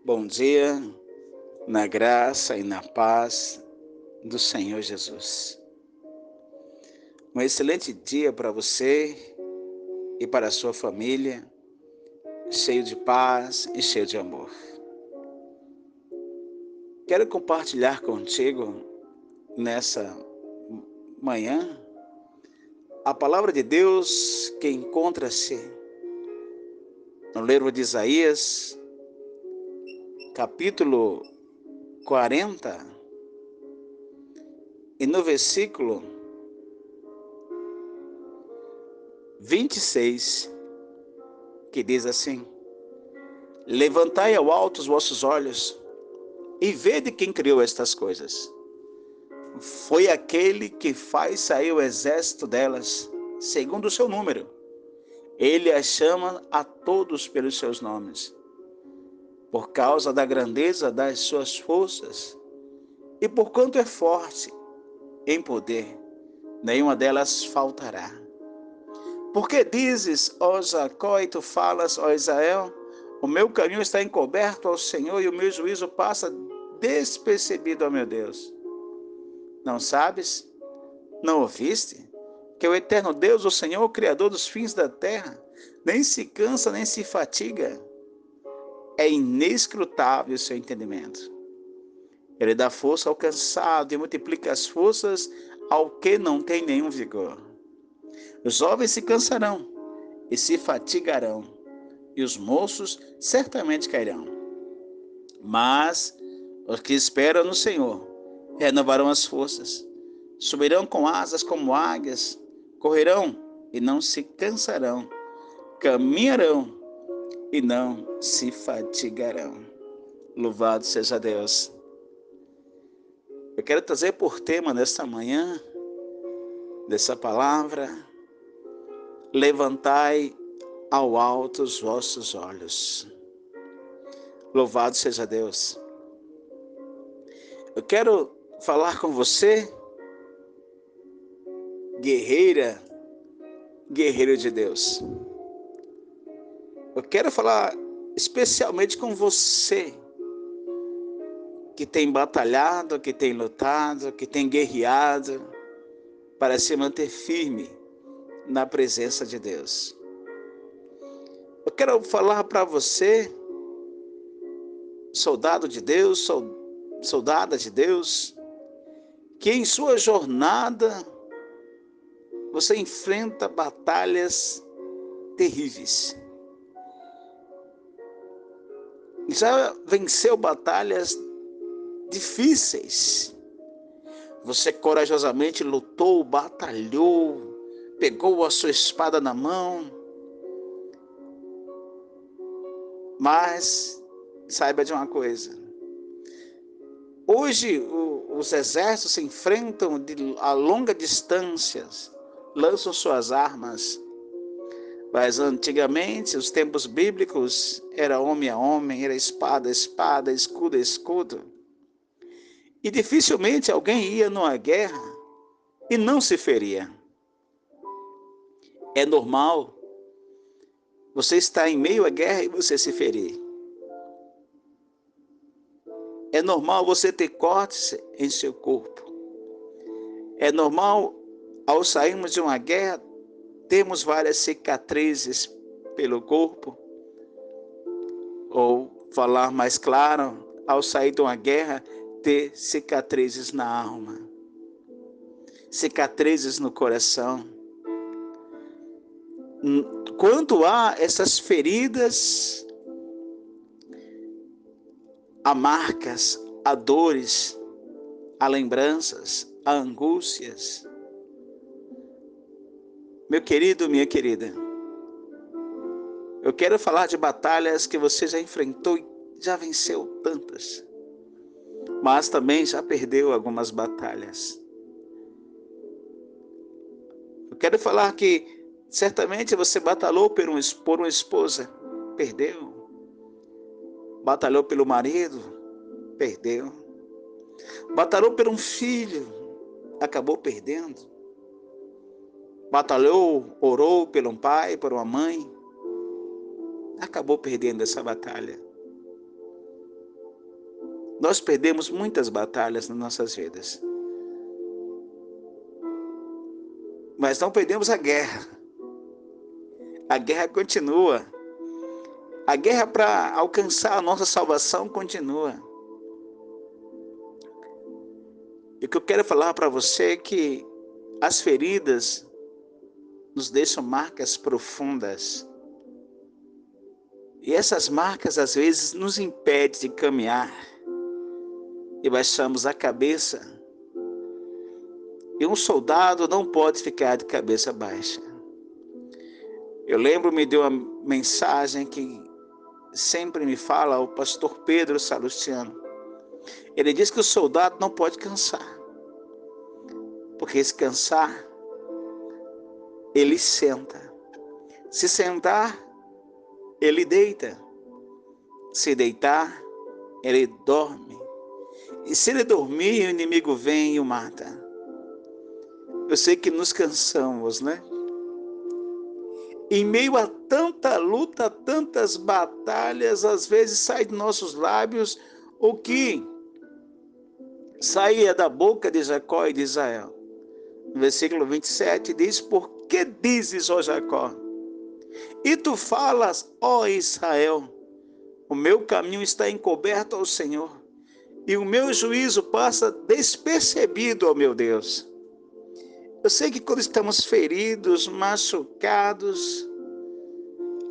Bom dia, na graça e na paz do Senhor Jesus. Um excelente dia para você e para a sua família, cheio de paz e cheio de amor. Quero compartilhar contigo nessa manhã a palavra de Deus que encontra-se no livro de Isaías, capítulo 40, e no versículo 26, que diz assim: Levantai ao alto os vossos olhos e vede quem criou estas coisas. Foi aquele que faz sair o exército delas, segundo o seu número. Ele as chama a todos pelos seus nomes. Por causa da grandeza das suas forças, e por quanto é forte em poder, nenhuma delas faltará. Porque dizes, ó Jacó, e tu falas, ó Israel, o meu caminho está encoberto ao Senhor e o meu juízo passa despercebido ao meu Deus. Não sabes? Não ouviste? Que o eterno Deus, o Senhor, o Criador dos fins da terra, nem se cansa, nem se fatiga. É inescrutável o seu entendimento. Ele dá força ao cansado e multiplica as forças ao que não tem nenhum vigor. Os jovens se cansarão e se fatigarão, e os moços certamente cairão. Mas os que esperam no Senhor renovarão as forças, subirão com asas como águias, correrão e não se cansarão, caminharão e não se fatigarão. Louvado seja Deus. Eu quero trazer por tema nesta manhã, dessa palavra, levantai ao alto os vossos olhos. Louvado seja Deus. Eu quero falar com você, guerreira, guerreiro de Deus. Eu quero falar especialmente com você, que tem batalhado, que tem lutado, que tem guerreado para se manter firme na presença de Deus. Eu quero falar para você, soldado de Deus, soldada de Deus, que em sua jornada você enfrenta batalhas terríveis. Já venceu batalhas difíceis. Você corajosamente lutou, batalhou, pegou a sua espada na mão. Mas saiba de uma coisa. Hoje os exércitos se enfrentam a longa distância, lançam suas armas. Mas antigamente, os tempos bíblicos, era homem a homem, era espada a espada, escudo a escudo. E dificilmente alguém ia numa guerra e não se feria. É normal você estar em meio à guerra e você se ferir. É normal você ter cortes em seu corpo. É normal, ao sairmos de uma guerra, termos várias cicatrizes pelo corpo. Ou, falar mais claro, ao sair de uma guerra, ter cicatrizes na alma, cicatrizes no coração. Quando há essas feridas, há marcas, há dores, há lembranças, há angústias. Meu querido, minha querida, eu quero falar de batalhas que você já enfrentou e já venceu tantas, mas também já perdeu algumas batalhas. Eu quero falar que certamente você batalhou por uma esposa, perdeu. Batalhou pelo marido, perdeu. Batalhou por um filho, acabou perdendo. Batalhou, orou por um pai, por uma mãe, acabou perdendo essa batalha. Nós perdemos muitas batalhas nas nossas vidas, mas não perdemos a guerra. A guerra continua. A guerra para alcançar a nossa salvação continua. E o que eu quero falar para você é que as feridas nos deixam marcas profundas. E essas marcas às vezes nos impedem de caminhar. E baixamos a cabeça. E um soldado não pode ficar de cabeça baixa. Eu lembro-me de uma mensagem que sempre me fala o pastor Pedro Salustiano. Ele diz que o soldado não pode cansar. Porque se cansar, ele senta. Se sentar, ele deita. Se deitar, ele dorme. E se ele dormir, o inimigo vem e o mata. Eu sei que nos cansamos, né? Em meio a tanta luta, tantas batalhas, às vezes sai de nossos lábios o que saía da boca de Jacó e de Israel. No versículo 27 diz: por que dizes, ó Jacó? E tu falas, ó Israel, o meu caminho está encoberto ao Senhor, e o meu juízo passa despercebido, ó meu Deus. Eu sei que quando estamos feridos, machucados,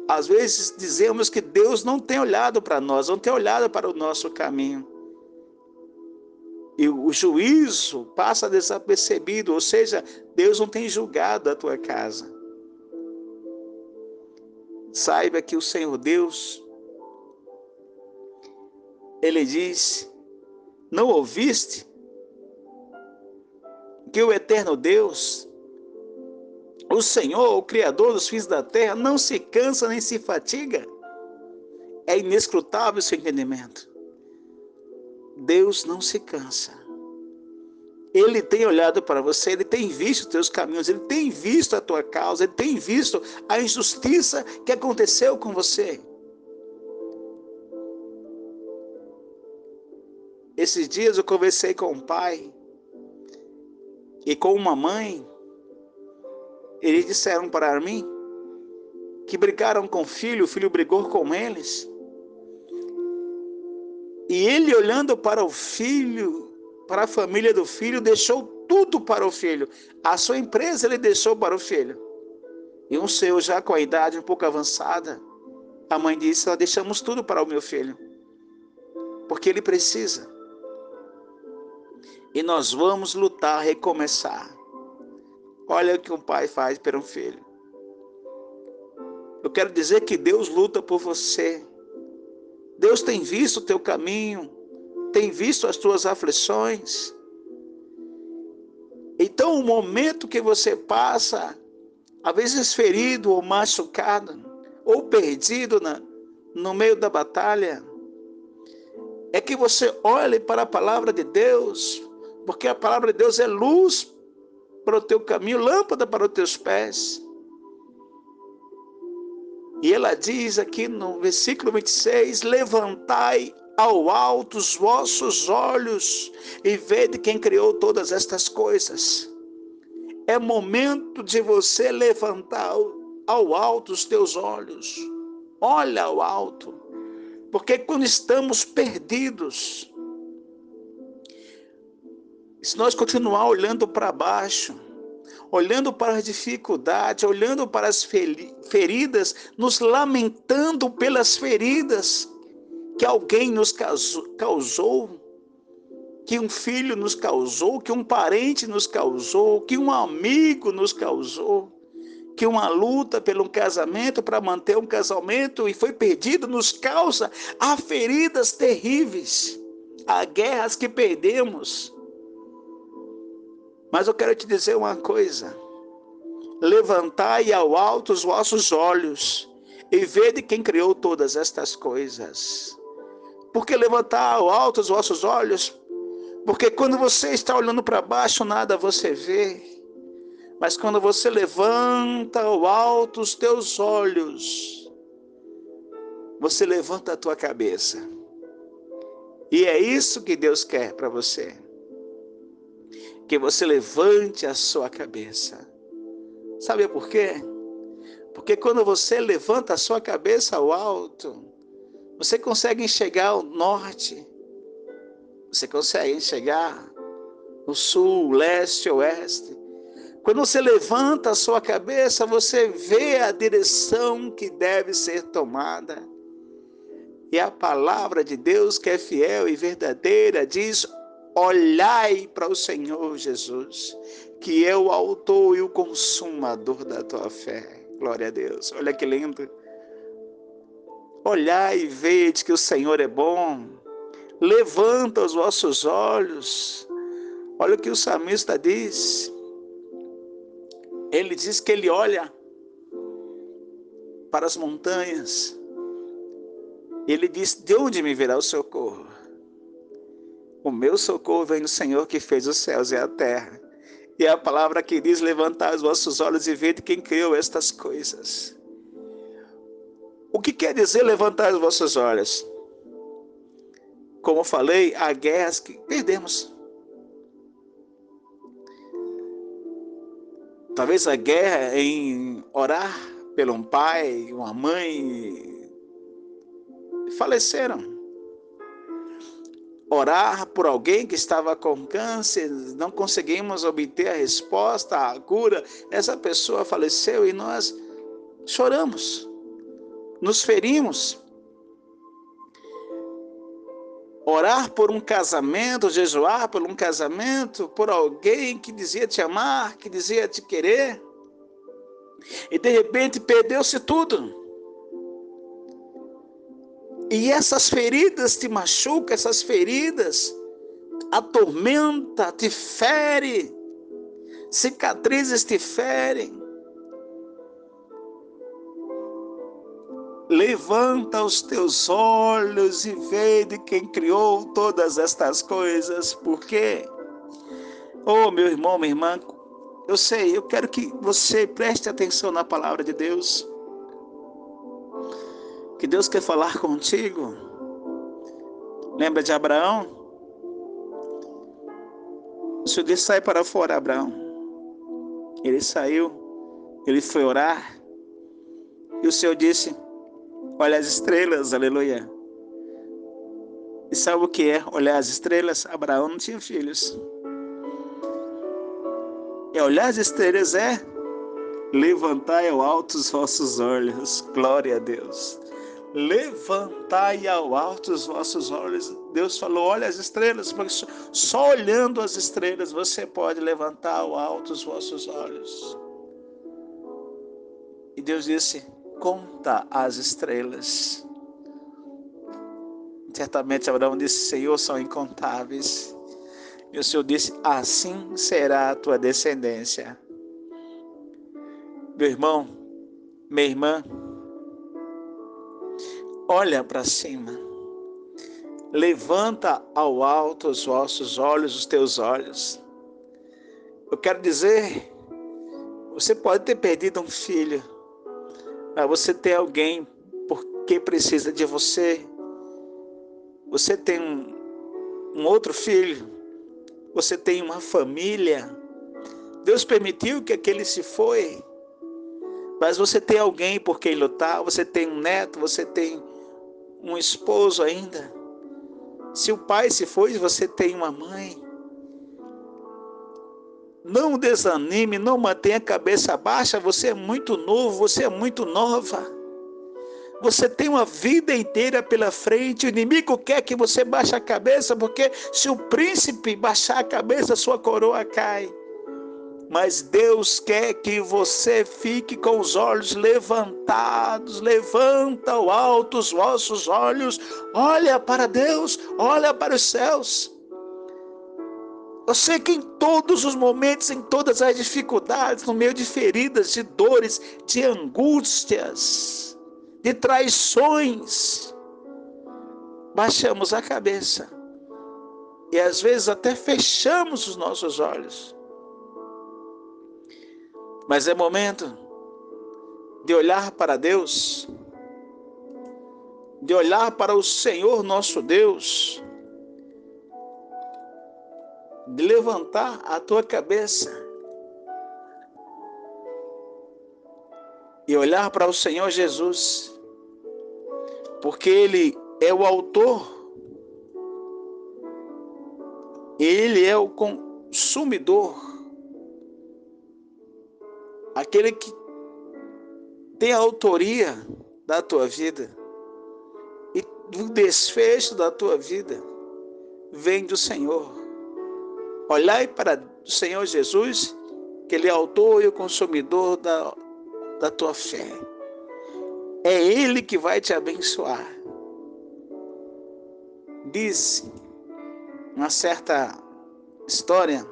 às vezes dizemos que Deus não tem olhado para nós, não tem olhado para o nosso caminho. E o juízo passa desapercebido, ou seja, Deus não tem julgado a tua casa. Saiba que o Senhor Deus, Ele diz: não ouviste que o eterno Deus, o Senhor, o Criador dos fins da terra, não se cansa nem se fatiga? É inescrutável o seu entendimento. Deus não se cansa. Ele tem olhado para você, Ele tem visto os teus caminhos, Ele tem visto a tua causa, Ele tem visto a injustiça que aconteceu com você. Esses dias eu conversei com um pai e com uma mãe. Eles disseram para mim que brigaram com o filho brigou com eles. E ele, olhando para o filho, para a família do filho, deixou tudo para o filho. A sua empresa ele deixou para o filho. E um senhor já com a idade um pouco avançada, a mãe disse: nós deixamos tudo para o meu filho, porque ele precisa. E nós vamos lutar, recomeçar. Olha o que um pai faz por um filho. Eu quero dizer que Deus luta por você. Deus tem visto o teu caminho, tem visto as tuas aflições. Então, o momento que você passa, às vezes ferido ou machucado, ou perdido no meio da batalha, é que você olhe para a palavra de Deus, porque a palavra de Deus é luz para o teu caminho, lâmpada para os teus pés. E ela diz aqui no versículo 26, levantai ao alto os vossos olhos e vede quem criou todas estas coisas. É momento de você levantar ao alto os teus olhos. Olha ao alto. Porque quando estamos perdidos, se nós continuar olhando para baixo, olhando para as dificuldades, olhando para as feridas, nos lamentando pelas feridas que alguém nos causou, que um filho nos causou, que um parente nos causou, que um amigo nos causou, que uma luta pelo casamento, para manter um casamento e foi perdido, nos causa há feridas terríveis, há guerras que perdemos. Mas eu quero te dizer uma coisa: levantai ao alto os vossos olhos e vede quem criou todas estas coisas. Por que levantar ao alto os vossos olhos? Porque quando você está olhando para baixo, nada você vê. Mas quando você levanta ao alto os teus olhos, você levanta a tua cabeça E é isso que Deus quer para você. Que você levante a sua cabeça. Sabe por quê? Porque quando você levanta a sua cabeça ao alto, você consegue enxergar o norte, você consegue enxergar o sul, o leste, o oeste. Quando você levanta a sua cabeça, você vê a direção que deve ser tomada. E a palavra de Deus, que é fiel e verdadeira, diz: olhai para o Senhor Jesus, que é o autor e o consumador da tua fé. Glória a Deus. Olha que lindo. Olhai e vede que o Senhor é bom. Levanta os vossos olhos. Olha o que o salmista diz. Ele diz que ele olha para as montanhas. Ele diz: de onde me virá o socorro? O meu socorro vem do Senhor que fez os céus e a terra. E a palavra que diz: levantai os vossos olhos e vede quem criou estas coisas. O que quer dizer levantar os vossos olhos? Como eu falei, há guerras que perdemos. Talvez a guerra em orar por um pai, uma mãe, faleceram. Orar por alguém que estava com câncer, não conseguimos obter a resposta, a cura, essa pessoa faleceu e nós choramos, nos ferimos. Orar por um casamento, jejuar por um casamento, por alguém que dizia te amar, que dizia te querer, e de repente perdeu-se tudo. E essas feridas te machucam, essas feridas atormentam, te ferem, cicatrizes te ferem. Levanta os teus olhos e vê de quem criou todas estas coisas. Por quê? Oh, meu irmão, minha irmã, eu quero que você preste atenção na palavra de Deus. Que Deus quer falar contigo. Lembra de Abraão? O Senhor disse: sai para fora, Abraão. Ele saiu, ele foi orar. E o Senhor disse: olha as estrelas, aleluia. E sabe o que é olhar as estrelas? Abraão não tinha filhos. E olhar as estrelas é levantai ao alto os vossos olhos. Glória a Deus. Levantai ao alto os vossos olhos. Deus falou: olha as estrelas, porque só olhando as estrelas você pode levantar ao alto os vossos olhos. E Deus disse: conta as estrelas. Certamente Abraão disse: Senhor, são incontáveis. E o Senhor disse: assim será a tua descendência. Meu irmão, minha irmã, olha para cima. Levanta ao alto os vossos olhos, os teus olhos. Eu quero dizer, você pode ter perdido um filho, mas você tem alguém porque precisa de você. Você tem um outro filho, você tem uma família. Deus permitiu que aquele se foi, mas você tem alguém por quem lutar, você tem um neto, você tem um esposo ainda. Se o pai se foi, você tem uma mãe. Não desanime, não mantenha a cabeça baixa, você é muito novo, você é muito nova. Você tem uma vida inteira pela frente, o inimigo quer que você baixe a cabeça, porque se o príncipe baixar a cabeça, sua coroa cai. Mas Deus quer que você fique com os olhos levantados. Levanta ao alto os vossos olhos. Olha para Deus, olha para os céus. Eu sei que em todos os momentos, em todas as dificuldades, no meio de feridas, de dores, de angústias, de traições, baixamos a cabeça. E às vezes até fechamos os nossos olhos. Mas é momento de olhar para Deus, de olhar para o Senhor nosso Deus, de levantar a tua cabeça e olhar para o Senhor Jesus, porque Ele é o autor, Ele é o consumidor, aquele que tem a autoria da tua vida, e o desfecho da tua vida vem do Senhor. Olhai para o Senhor Jesus, que Ele é o autor e o consumidor da tua fé. É Ele que vai te abençoar. Diz uma certa história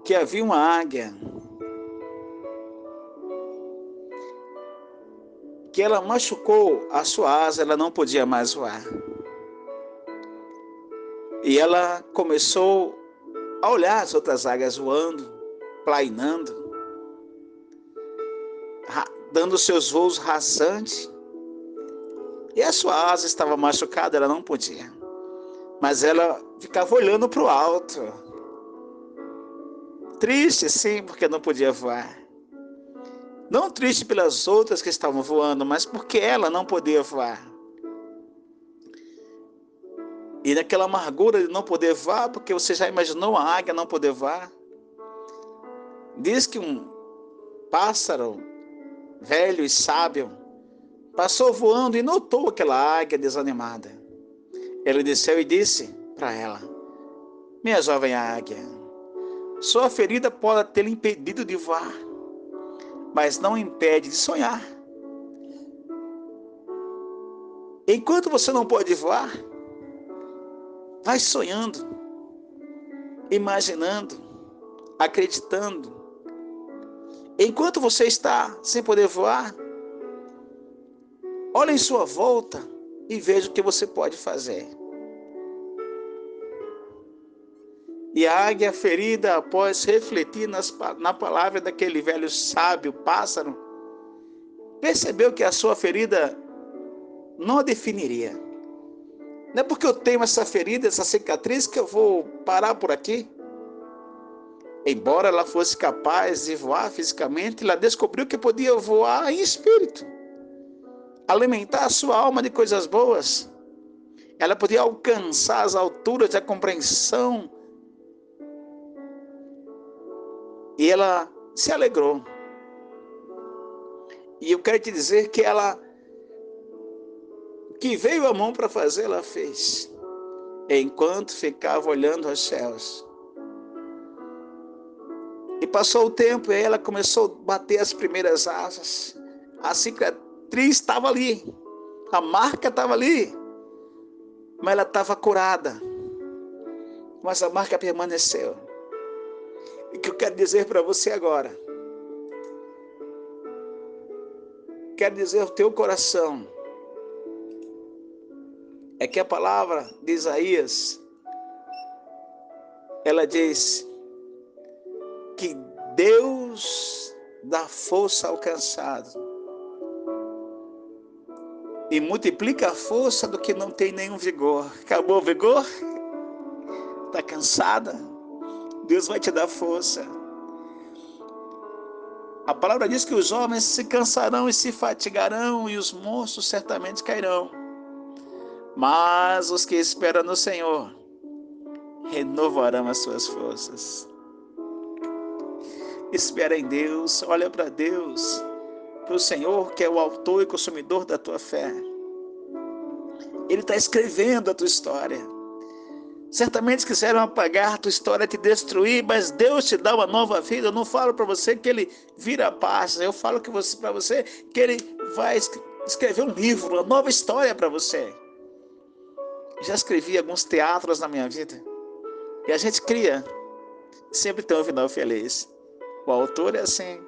que havia uma águia que ela machucou a sua asa, ela não podia mais voar. E ela começou a olhar as outras águias voando, plainando, dando seus voos rasantes. E a sua asa estava machucada, ela não podia. Mas ela ficava olhando para o alto. Triste, sim, porque não podia voar. Não triste pelas outras que estavam voando, mas porque ela não podia voar. E naquela amargura de não poder voar, porque você já imaginou a águia não poder voar? Diz que um pássaro velho e sábio passou voando e notou aquela águia desanimada. Ele desceu e disse para ela: minha jovem águia, sua ferida pode ter lhe impedido de voar, mas não impede de sonhar. Enquanto você não pode voar, vai sonhando, imaginando, acreditando. Enquanto você está sem poder voar, olhe em sua volta e veja o que você pode fazer. E a águia ferida, após refletir na palavra daquele velho sábio pássaro, percebeu que a sua ferida não a definiria. Não é porque eu tenho essa ferida, essa cicatriz, que eu vou parar por aqui. Embora ela fosse capaz de voar fisicamente, ela descobriu que podia voar em espírito, alimentar a sua alma de coisas boas. Ela podia alcançar as alturas da compreensão. E ela se alegrou. E eu quero te dizer que ela, que veio a mão para fazer, ela fez. Enquanto ficava olhando aos céus. E passou o tempo e ela começou a bater as primeiras asas. A cicatriz estava ali. A marca estava ali. Mas ela estava curada. Mas a marca permaneceu. E o que eu quero dizer para você agora? Quero dizer ao teu coração. É que a palavra de Isaías, ela diz que Deus dá força ao cansado e multiplica a força do que não tem nenhum vigor. Acabou o vigor? Está cansada? Deus vai te dar força. A palavra diz que os homens se cansarão e se fatigarão, e os moços certamente cairão. Mas os que esperam no Senhor renovarão as suas forças. Espera em Deus, olha para Deus, para o Senhor, que é o autor e consumidor da tua fé. Ele está escrevendo a tua história. Certamente quiseram apagar a tua história, te destruir, mas Deus te dá uma nova vida. Eu não falo para você que Ele vira a página, eu falo para você que Ele vai escrever um livro, uma nova história para você. Já escrevi alguns teatros na minha vida, e a gente cria, sempre tem um final feliz. O autor é assim,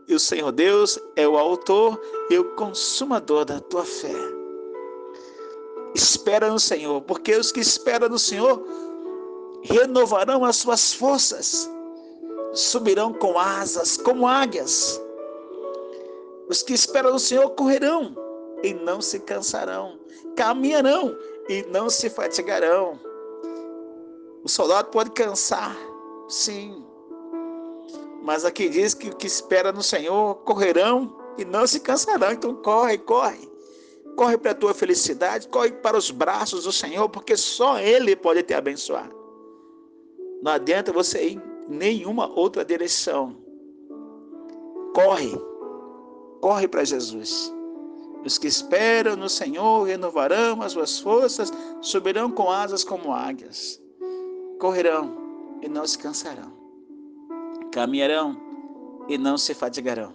e o Senhor Deus é o autor e o consumador da tua fé. Espera no Senhor, porque os que esperam no Senhor renovarão as suas forças, subirão com asas como águias. Os que esperam no Senhor correrão e não se cansarão, caminharão e não se fatigarão. O soldado pode cansar, sim, mas aqui diz que o que espera no Senhor correrão e não se cansarão. Então corre, corre. Corre para a tua felicidade, corre para os braços do Senhor, porque só Ele pode te abençoar. Não adianta você ir em nenhuma outra direção. Corre, corre para Jesus. Os que esperam no Senhor renovarão as suas forças, subirão com asas como águias. Correrão e não se cansarão. Caminharão e não se fatigarão.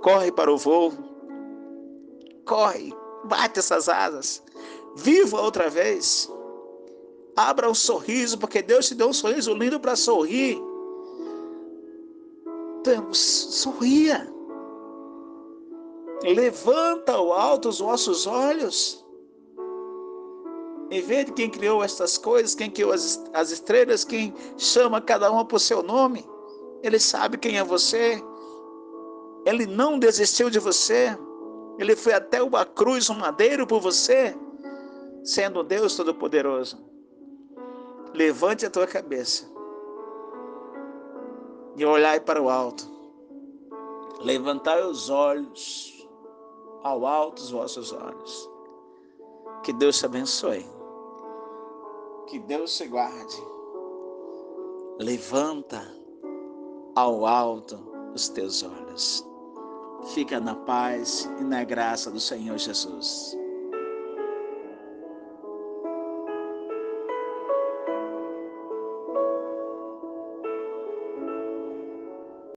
Corre para o voo. Corre, bate essas asas. Viva outra vez. Abra um sorriso, porque Deus te deu um sorriso lindo para sorrir. Então, sorria. Levanta ao alto os vossos olhos. E vê de quem criou estas coisas, quem criou as estrelas, quem chama cada uma por seu nome. Ele sabe quem é você. Ele não desistiu de você. Ele foi até uma cruz, um madeiro por você, sendo Deus Todo-Poderoso. Levante a tua cabeça e olhai para o alto. Levantai os olhos ao alto, os vossos olhos. Que Deus te abençoe. Que Deus te guarde. Levanta ao alto os teus olhos. Fica na paz e na graça do Senhor Jesus.